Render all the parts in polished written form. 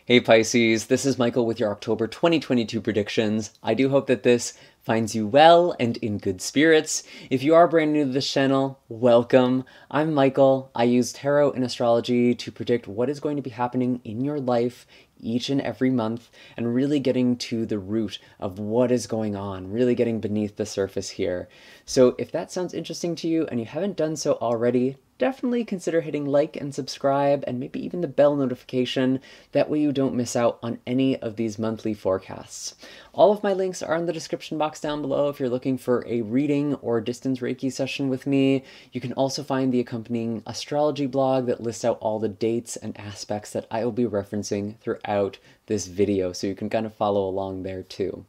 Hey Pisces, this is Michael with your October 2022 predictions. I do hope that this finds you well and in good spirits. If you are brand new to this channel, welcome. I'm Michael. I use tarot and astrology to predict what is going to be happening in your life each and every month and really getting to the root of what is going on, really getting beneath the surface here. So if that sounds interesting to you and you haven't done so already, definitely consider hitting like and subscribe and maybe even the bell notification. That way you don't miss out on any of these monthly forecasts. All of my links are in the description box down below if you're looking for a reading or distance Reiki session with me. You can also find the accompanying astrology blog that lists out all the dates and aspects that I will be referencing throughout this video, so you can kind of follow along there too.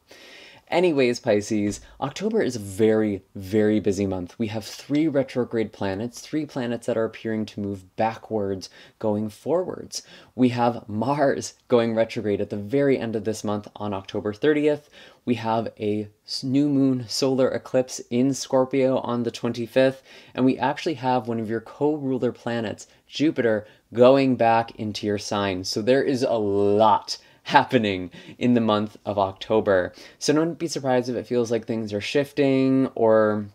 Anyways, Pisces, October is a very, very busy month. We have 3 retrograde planets, 3 planets that are appearing to move backwards, going forwards. We have Mars going retrograde at the very end of this month on October 30th. We have a new moon solar eclipse in Scorpio on the 25th. And we actually have one of your co-ruler planets, Jupiter, going back into your sign. So there is a lot happening in the month of October. So don't be surprised if it feels like things are shifting or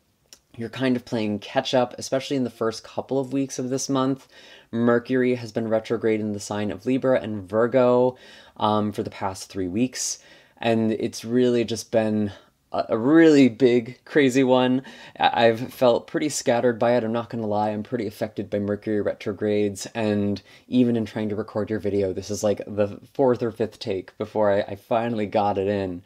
you're kind of playing catch up, especially in the first couple of weeks of this month. Mercury has been retrograde in the sign of Libra and Virgo for the past 3 weeks. And it's really just been a really big, crazy one. I've felt pretty scattered by it. I'm not going to lie. I'm pretty affected by Mercury retrogrades. And even in trying to record your video, this is like the 4th or 5th take before I finally got it in.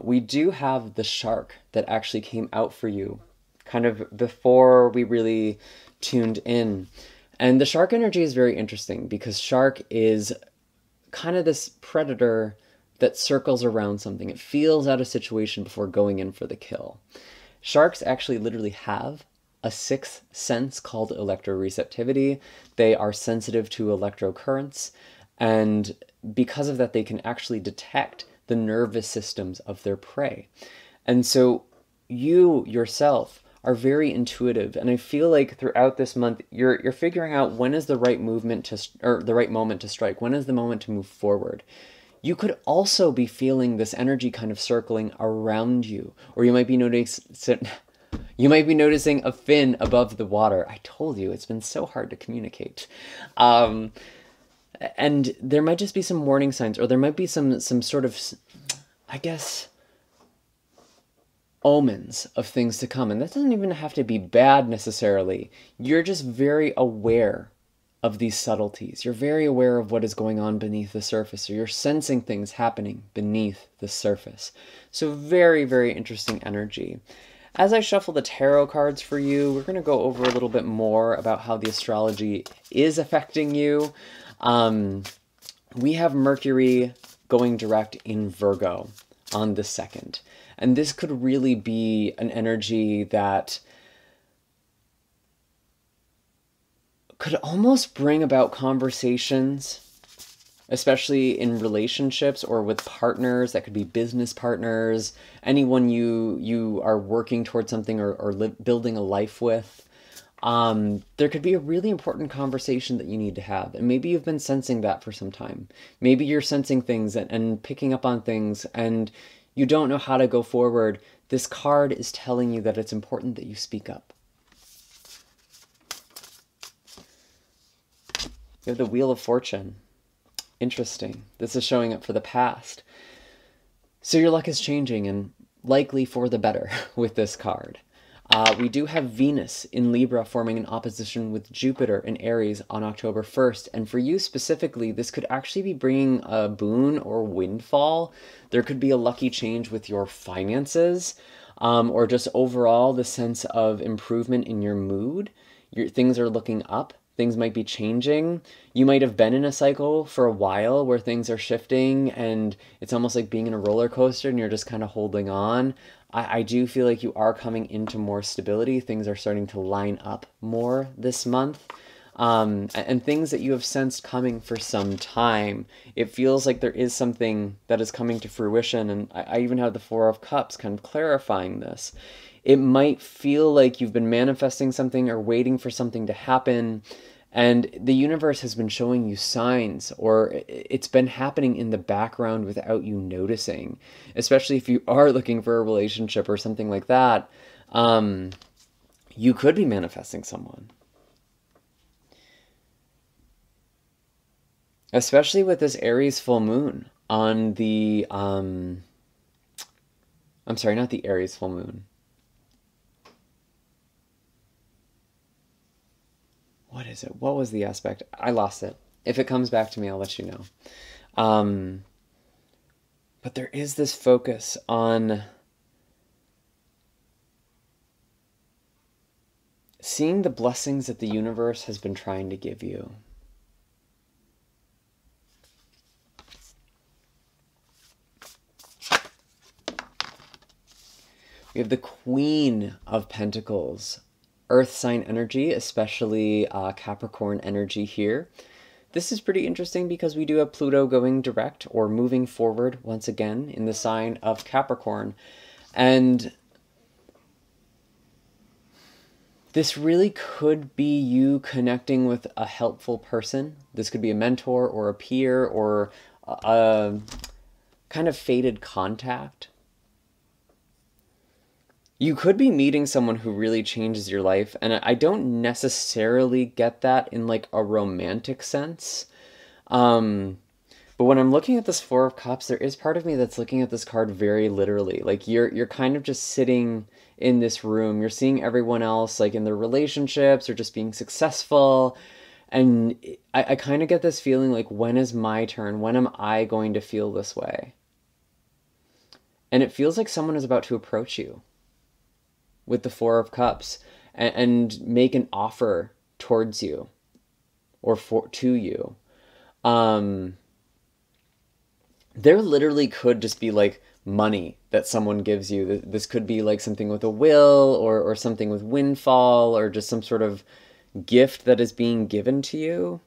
We do have the shark that actually came out for you kind of before we really tuned in. And the shark energy is very interesting because shark is kind of this predator that circles around something. It feels out a situation before going in for the kill. Sharks actually literally have a 6th sense called electroreceptivity. They are sensitive to electrocurrents, and because of that, they can actually detect the nervous systems of their prey. And so you yourself are very intuitive, and I feel like throughout this month you're figuring out when is the right movement or the right moment to strike. When is the moment to move forward? You could also be feeling this energy kind of circling around you, or you might be noticing a fin above the water. I told you, it's been so hard to communicate. And there might just be some warning signs, or there might be some sort of, I guess, omens of things to come. And that doesn't even have to be bad necessarily. You're just very aware of these subtleties. You're very aware of what is going on beneath the surface, or you're sensing things happening beneath the surface. So very, very interesting energy. As I shuffle the tarot cards for you, we're going to go over a little bit more about how the astrology is affecting you. We have Mercury going direct in Virgo on the 2nd. And this could really be an energy that could almost bring about conversations, especially in relationships or with partners. That could be business partners, anyone you are working towards something or building a life with. There could be a really important conversation that you need to have. And maybe you've been sensing that for some time. Maybe you're sensing things and picking up on things and you don't know how to go forward. This card is telling you that it's important that you speak up. You have the Wheel of Fortune. Interesting. This is showing up for the past. So your luck is changing, and likely for the better with this card. We do have Venus in Libra forming an opposition with Jupiter in Aries on October 1st. And for you specifically, this could actually be bringing a boon or windfall. There could be a lucky change with your finances, or just overall the sense of improvement in your mood. Things are looking up. Things might be changing. You might have been in a cycle for a while where things are shifting and it's almost like being in a roller coaster and you're just kind of holding on. I do feel like you are coming into more stability. Things are starting to line up more this month. And things that you have sensed coming for some time. It feels like there is something that is coming to fruition. And I even have the 4 of Cups kind of clarifying this. It might feel like you've been manifesting something or waiting for something to happen, And the universe has been showing you signs, or it's been happening in the background without you noticing. Especially if you are looking for a relationship or something like that, you could be manifesting someone. Especially with this Aries full moon on the, I'm sorry, not the Aries full moon. What is it? What was the aspect? I lost it. If it comes back to me, I'll let you know. But there is this focus on seeing the blessings that the universe has been trying to give you. We have the Queen of Pentacles, Earth sign energy, especially Capricorn energy here. This is pretty interesting because we do have Pluto going direct or moving forward once again in the sign of Capricorn. And this really could be you connecting with a helpful person. This could be a mentor or a peer or a kind of fated contact. You could be meeting someone who really changes your life, and I don't necessarily get that in like a romantic sense. But when I'm looking at this Four of Cups, there is part of me that's looking at this card very literally. Like you're kind of just sitting in this room. You're seeing everyone else like in their relationships or just being successful. And I kind of get this feeling like, when is my turn? When am I going to feel this way? And it feels like someone is about to approach you with the Four of Cups and make an offer towards you or to you. There literally could just be like money that someone gives you. This could be like something with a will or something with windfall or just some sort of gift that is being given to you.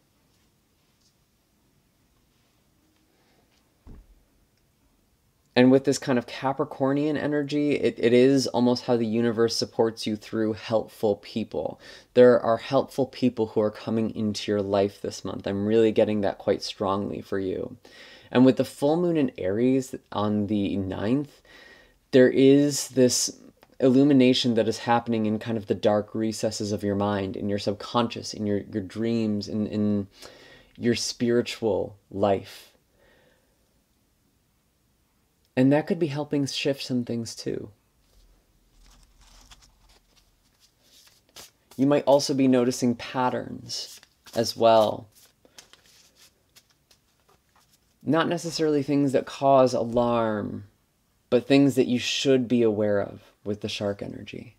And with this kind of Capricornian energy, it is almost how the universe supports you through helpful people. There are helpful people who are coming into your life this month. I'm really getting that quite strongly for you. And with the full moon in Aries on the 9th, there is this illumination that is happening in kind of the dark recesses of your mind, in your subconscious, in your dreams, in your spiritual life. And that could be helping shift some things too. You might also be noticing patterns as well. Not necessarily things that cause alarm, but things that you should be aware of with the shark energy.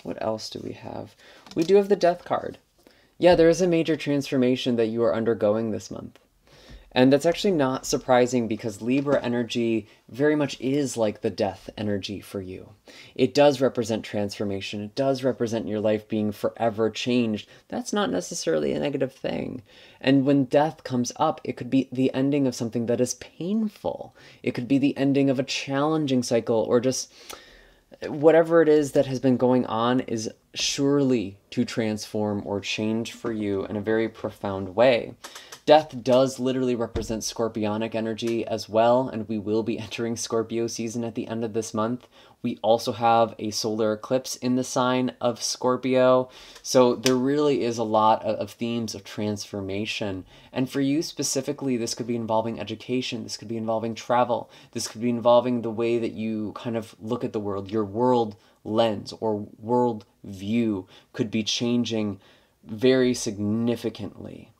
What else do we have? We do have the Death card. Yeah, there is a major transformation that you are undergoing this month. And that's actually not surprising because Libra energy very much is like the death energy for you. It does represent transformation. It does represent your life being forever changed. That's not necessarily a negative thing. And when death comes up, it could be the ending of something that is painful. It could be the ending of a challenging cycle, or just whatever it is that has been going on is surely to transform or change for you in a very profound way. Death does literally represent scorpionic energy as well, and we will be entering Scorpio season at the end of this month. We also have a solar eclipse in the sign of Scorpio, so there really is a lot of themes of transformation. And for you specifically, this could be involving education, this could be involving travel, this could be involving the way that you kind of look at the world. Your world lens or world view could be changing very significantly.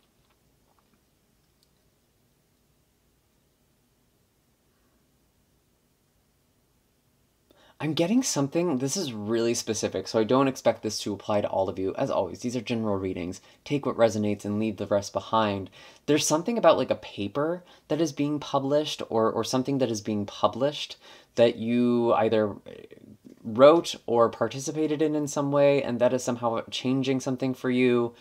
I'm getting something, this is really specific, so I don't expect this to apply to all of you. As always, these are general readings. Take what resonates and leave the rest behind. There's something about like a paper that is being published or something that is being published that you either wrote or participated in some way, and that is somehow changing something for you.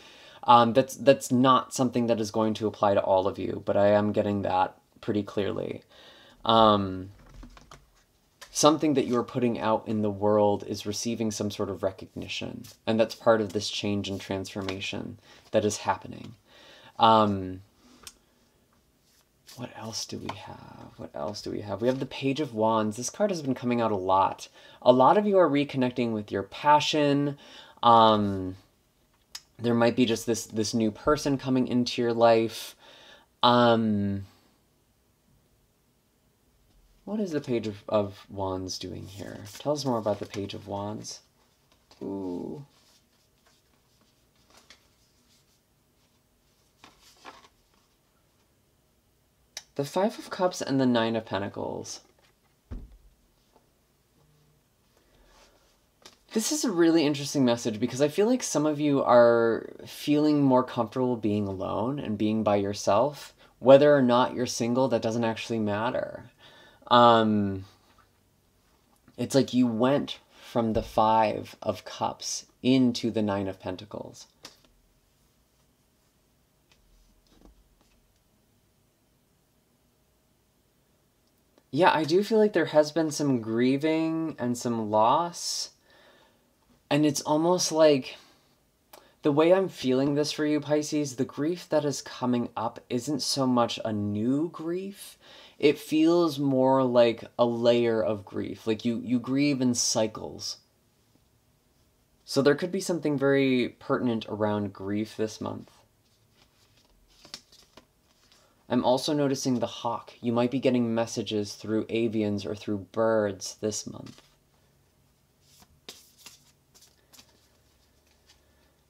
That's not something that is going to apply to all of you, but I am getting that pretty clearly. something that you're putting out in the world is receiving some sort of recognition. And that's part of this change and transformation that is happening. What else do we have? What else do we have? We have the Page of Wands. This card has been coming out a lot. A lot of you are reconnecting with your passion. There might be just this new person coming into your life. What is the Page of Wands doing here? Tell us more about the Page of Wands. Ooh. The Five of Cups and the Nine of Pentacles. This is a really interesting message because I feel like some of you are feeling more comfortable being alone and being by yourself. Whether or not you're single, that doesn't actually matter. It's like you went from the Five of Cups into the Nine of Pentacles. Yeah, I do feel like there has been some grieving and some loss. And it's almost like, the way I'm feeling this for you, Pisces, the grief that is coming up isn't so much a new grief. It feels more like a layer of grief. Like you grieve in cycles. So there could be something very pertinent around grief this month. I'm also noticing the hawk. You might be getting messages through avians or through birds this month.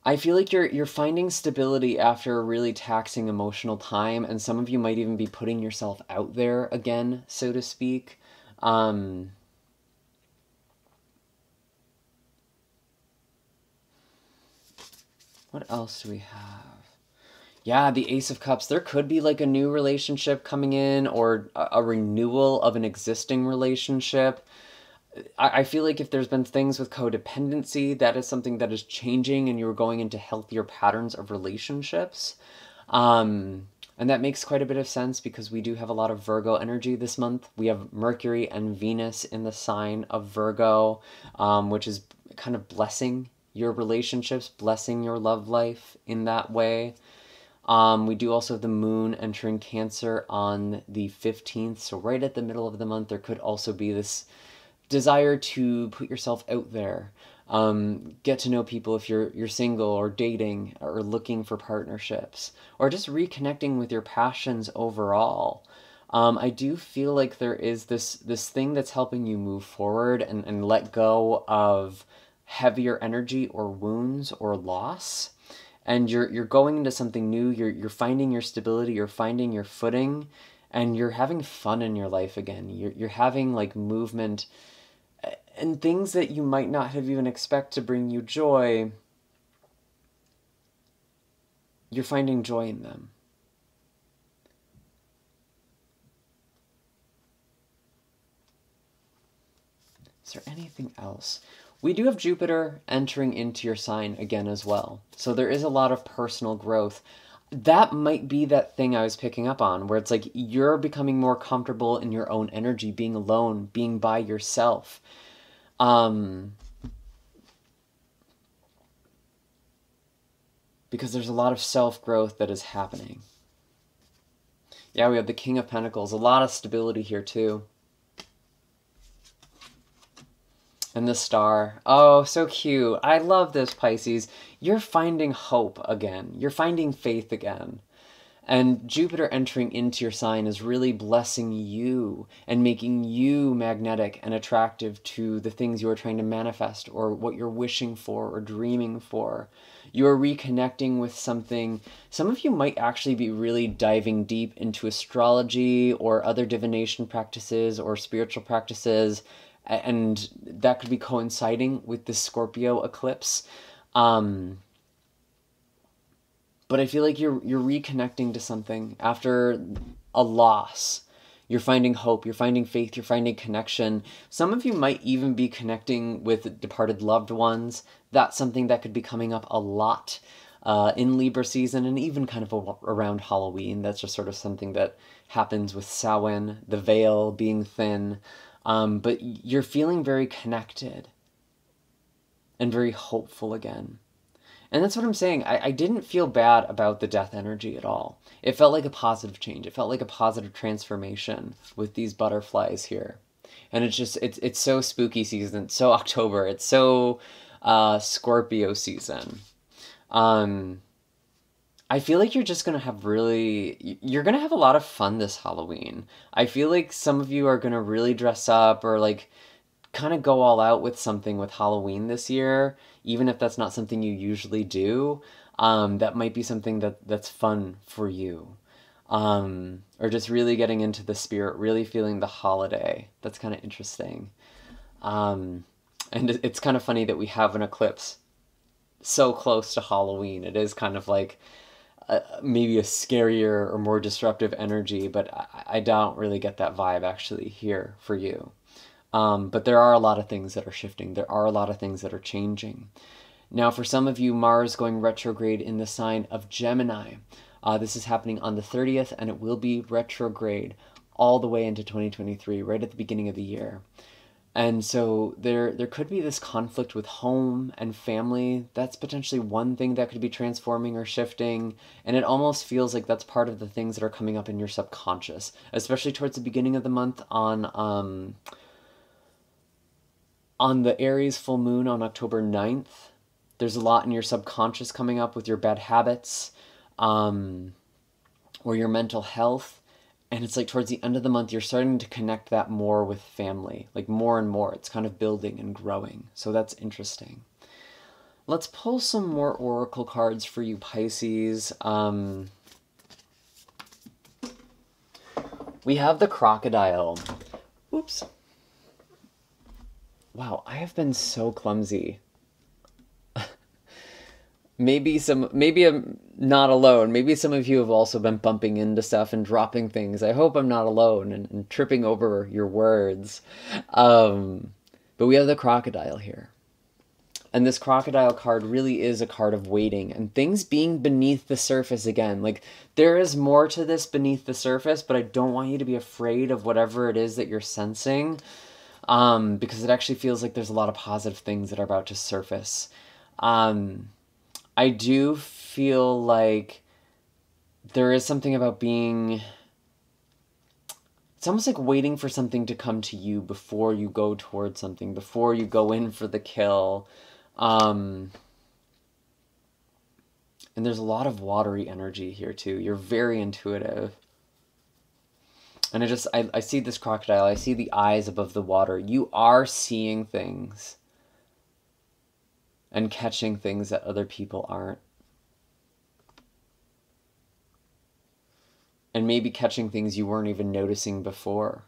I feel like you're finding stability after a really taxing emotional time, and some of you might even be putting yourself out there again, so to speak. What else do we have? Yeah, the Ace of Cups. There could be like a new relationship coming in, or a renewal of an existing relationship. I feel like if there's been things with codependency, that is something that is changing and you're going into healthier patterns of relationships. And that makes quite a bit of sense because we do have a lot of Virgo energy this month. We have Mercury and Venus in the sign of Virgo, which is kind of blessing your relationships, blessing your love life in that way. We do also have the moon entering Cancer on the 15th. So right at the middle of the month, there could also be this desire to put yourself out there, get to know people if you're single or dating or looking for partnerships, or just reconnecting with your passions overall. I do feel like there is this thing that's helping you move forward and let go of heavier energy or wounds or loss. And you're going into something new, you're finding your stability, you're finding your footing, and you're having fun in your life again. You're having like movement and things that you might not have even expect to bring you joy. You're finding joy in them. Is there anything else? We do have Jupiter entering into your sign again as well. So there is a lot of personal growth. That might be that thing I was picking up on, where it's like you're becoming more comfortable in your own energy, being alone, being by yourself. Because there's a lot of self-growth that is happening. Yeah, we have the King of Pentacles. A lot of stability here too. And the Star. Oh, so cute. I love this, Pisces. You're finding hope again. You're finding faith again. And Jupiter entering into your sign is really blessing you and making you magnetic and attractive to the things you are trying to manifest or what you're wishing for or dreaming for. You are reconnecting with something. Some of you might actually be really diving deep into astrology or other divination practices or spiritual practices, and that could be coinciding with the Scorpio eclipse. But I feel like you're reconnecting to something after a loss. You're finding hope, you're finding faith, you're finding connection. Some of you might even be connecting with departed loved ones. That's something that could be coming up a lot in Libra season, and even kind of around Halloween. That's just sort of something that happens with Samhain, the veil being thin. But you're feeling very connected and very hopeful again. And that's what I'm saying. I didn't feel bad about the death energy at all. It felt like a positive change. It felt like a positive transformation with these butterflies here. And it's so spooky season, so October, it's so Scorpio season. I feel like you're just gonna have you're gonna have a lot of fun this Halloween. I feel like some of you are gonna really dress up or like kind of go all out with something with Halloween this year, even if that's not something you usually do. That might be something that's fun for you. Or just really getting into the spirit, really feeling the holiday. That's kind of interesting. And it's kind of funny that we have an eclipse so close to Halloween. It is kind of like maybe a scarier or more disruptive energy, but I don't really get that vibe actually here for you. But there are a lot of things that are shifting. There are a lot of things that are changing. Now, for some of you, Mars going retrograde in the sign of Gemini. This is happening on the 30th, and it will be retrograde all the way into 2023, right at the beginning of the year. And so there could be this conflict with home and family. That's potentially one thing that could be transforming or shifting. And it almost feels like that's part of the things that are coming up in your subconscious, especially towards the beginning of the month on the Aries full moon on October 9th. There's a lot in your subconscious coming up with your bad habits, or your mental health. And it's like towards the end of the month, you're starting to connect that more with family, like more and more. It's kind of building and growing. So that's interesting. Let's pull some more oracle cards for you, Pisces. We have the crocodile. Oops. Wow, I have been so clumsy. Maybe I'm not alone. Maybe some of you have also been bumping into stuff and dropping things. I hope I'm not alone and tripping over your words. But we have the crocodile here. And this crocodile card really is a card of waiting and things being beneath the surface again. Like, there is more to this beneath the surface, but I don't want you to be afraid of whatever it is that you're sensing. Because it actually feels like there's a lot of positive things that are about to surface. I do feel like there is something about being... It's almost like waiting for something to come to you before you go towards something, before you go in for the kill. And there's a lot of watery energy here too. You're very intuitive. And I see this crocodile, I see the eyes above the water. You are seeing things and catching things that other people aren't. And maybe catching things you weren't even noticing before.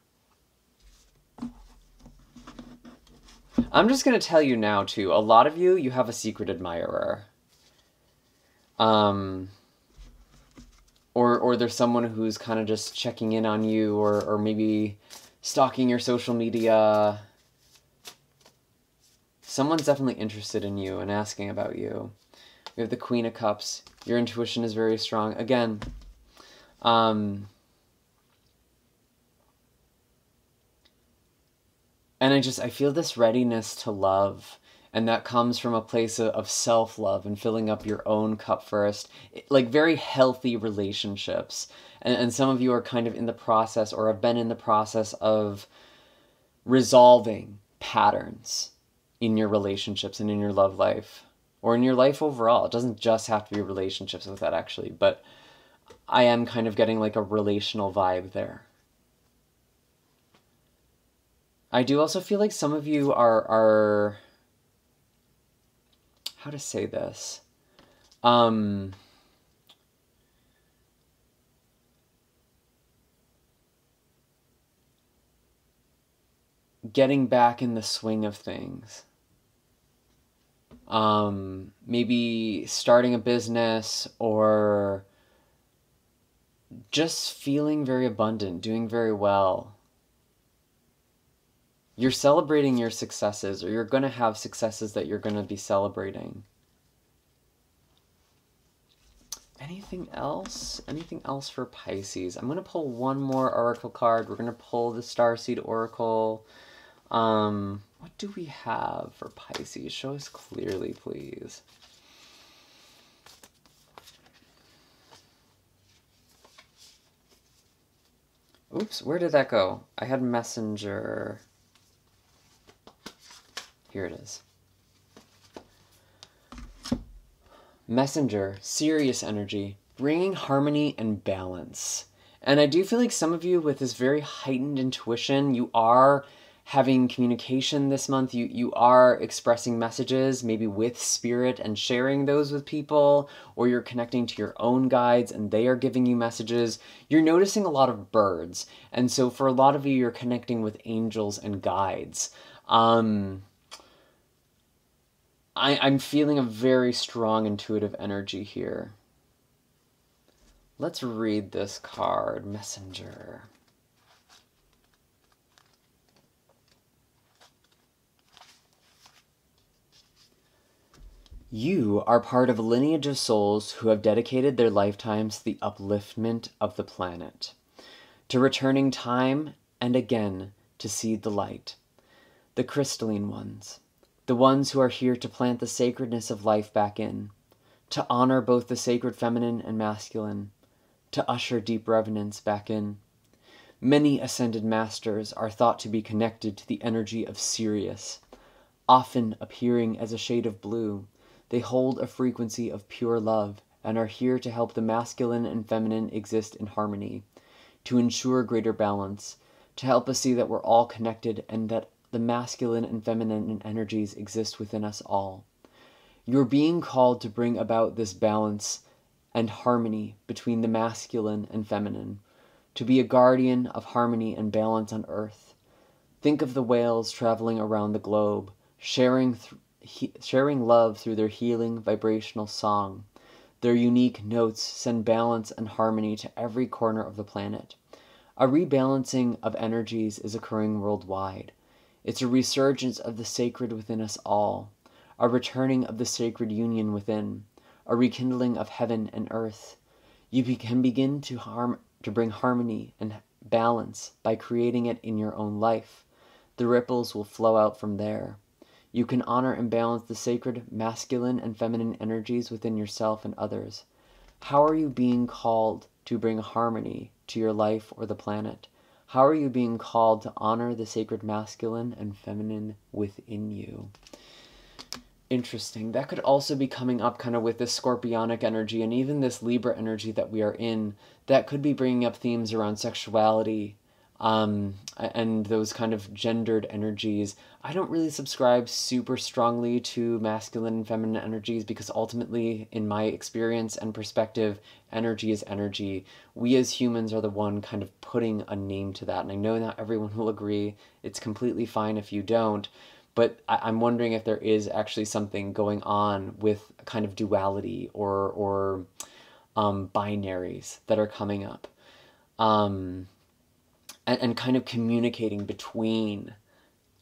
I'm just going to tell you now, too, a lot of you have a secret admirer. Or there's someone who's kind of just checking in on you, or maybe stalking your social media. Someone's definitely interested in you and asking about you. We have the Queen of Cups. Your intuition is very strong. Again, and I feel this readiness to love. And that comes from a place of self-love and filling up your own cup first. Like very healthy relationships. And some of you are kind of in the process or have been in the process of resolving patterns in your relationships and in your love life. Or in your life overall. It doesn't just have to be relationships with that actually. But I am kind of getting like a relational vibe there. I do also feel like some of you are how to say this? Getting back in the swing of things. Maybe starting a business or just feeling very abundant, doing very well. You're celebrating your successes, or you're going to have successes that you're going to be celebrating. Anything else? Anything else for Pisces? I'm going to pull one more oracle card. We're going to pull the Starseed Oracle. What do we have for Pisces? Show us clearly, please. Oops, where did that go? I had Messenger. Here it is. Messenger, serious energy, bringing harmony and balance. And I do feel like some of you with this very heightened intuition, you are having communication this month. You are expressing messages, maybe with spirit and sharing those with people, or you're connecting to your own guides and they are giving you messages. You're noticing a lot of birds. And so for a lot of you, you're connecting with angels and guides. I'm feeling a very strong intuitive energy here. Let's read this card, Messenger. You are part of a lineage of souls who have dedicated their lifetimes to the upliftment of the planet, to returning time and again to seed the light. The crystalline ones. The ones who are here to plant the sacredness of life back in, to honor both the sacred feminine and masculine, to usher deep reverence back in. Many ascended masters are thought to be connected to the energy of Sirius. Often appearing as a shade of blue, they hold a frequency of pure love and are here to help the masculine and feminine exist in harmony, to ensure greater balance, to help us see that we're all connected and that the masculine and feminine energies exist within us all. You're being called to bring about this balance and harmony between the masculine and feminine, to be a guardian of harmony and balance on Earth. Think of the whales traveling around the globe, sharing love through their healing vibrational song. Their unique notes send balance and harmony to every corner of the planet. A rebalancing of energies is occurring worldwide. It's a resurgence of the sacred within us all, a returning of the sacred union within, a rekindling of heaven and earth. You can begin to bring harmony and balance by creating it in your own life. The ripples will flow out from there. You can honor and balance the sacred masculine and feminine energies within yourself and others. How are you being called to bring harmony to your life or the planet? How are you being called to honor the sacred masculine and feminine within you? Interesting. That could also be coming up kind of with this scorpionic energy and even this Libra energy that we are in. That could be bringing up themes around sexuality and those kind of gendered energies. I don't really subscribe super strongly to masculine and feminine energies because ultimately, in my experience and perspective, energy is energy. We as humans are the one kind of putting a name to that. And I know not everyone will agree. It's completely fine if you don't. But I'm wondering if there is actually something going on with kind of duality or binaries that are coming up. And kind of communicating between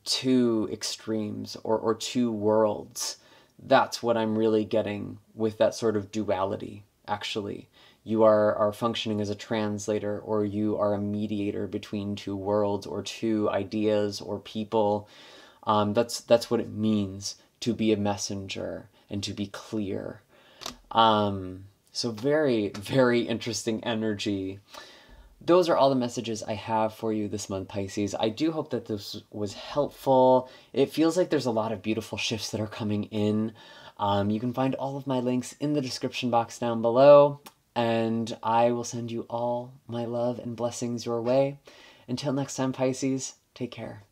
two extremes or two worlds. That's what I'm really getting with that sort of duality, actually. You are functioning as a translator, or you are a mediator between two worlds or two ideas or people. That's what it means to be a messenger and to be clear. So very, very interesting energy. Those are all the messages I have for you this month, Pisces. I do hope that this was helpful. It feels like there's a lot of beautiful shifts that are coming in. You can find all of my links in the description box down below, and I will send you all my love and blessings your way. Until next time, Pisces, take care.